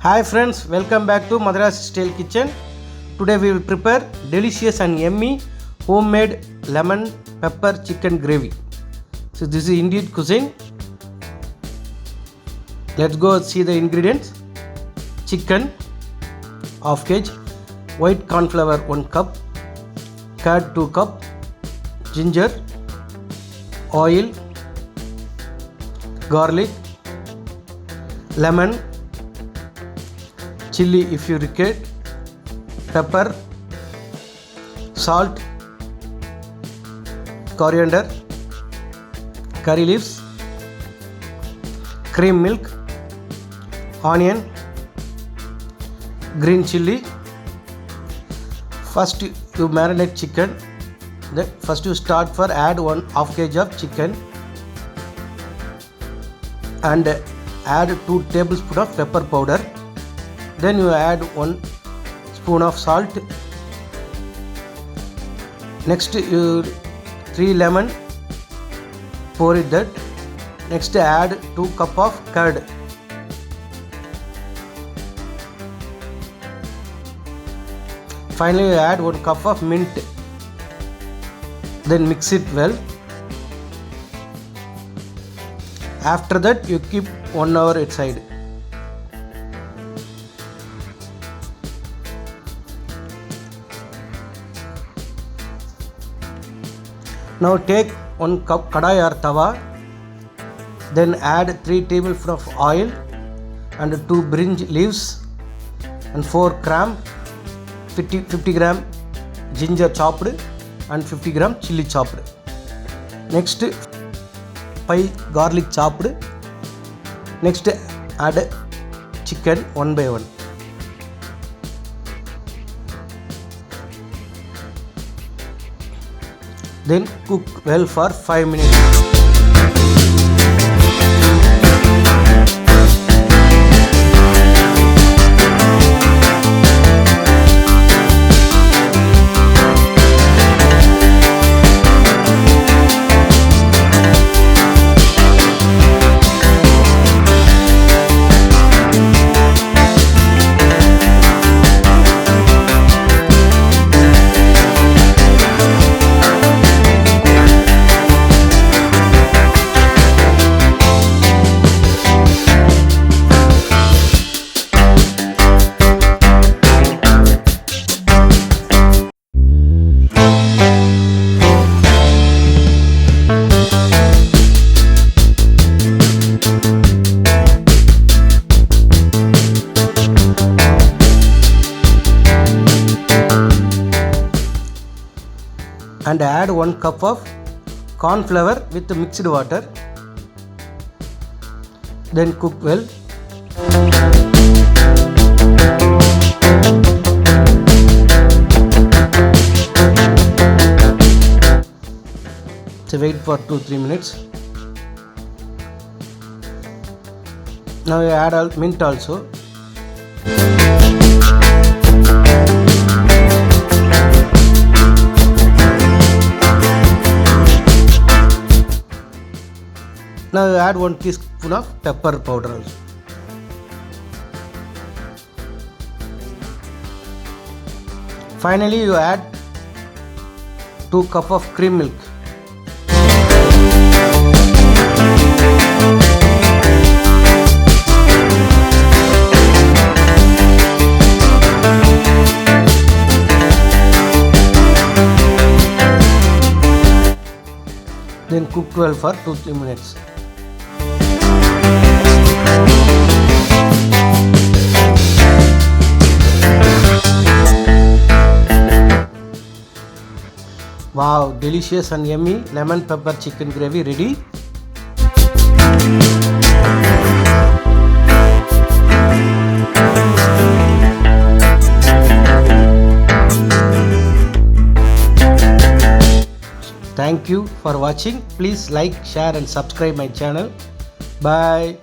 Hi friends, welcome back to Madrasi Style Kitchen. Today we will prepare delicious and yummy homemade lemon pepper chicken gravy. So this is Indian cuisine. Let's go see the ingredients. Chicken half kg, white corn flour 1 cup, curd 2 cup, ginger, oil, garlic, lemon, chili if you require, pepper, salt, coriander, curry leaves, cream milk, onion, green chili. First you marinate chicken. Then first you start for add 1/2 kg of chicken and add 2 tablespoons of pepper powder. Then you add 1 spoon of salt. Next you 3 lemon, pour it that. Next add 2 cup of curd. Finally you add 1 cup of mint. Then mix it well. After that you keep 1 hour aside. Now take 1 cup kadai or tawa, then add 3 tablespoons of oil and 2 brinj leaves and 4 gram, 50 gram ginger chopped and 50 gram chili chopped. Next 5 garlic chopped. Next add chicken one by one. Then cook well for 5 minutes. And add 1 cup of corn flour with mixed water. Then cook well. So wait for 2-3 minutes. Now you add mint also. Now you add 1 teaspoon of pepper powder also. Finally you add 2 cup of cream milk. Then cook well for 2-3 minutes. Wow, delicious and yummy lemon pepper chicken gravy ready. Thank you for watching. Please like, share and subscribe my channel. Bye.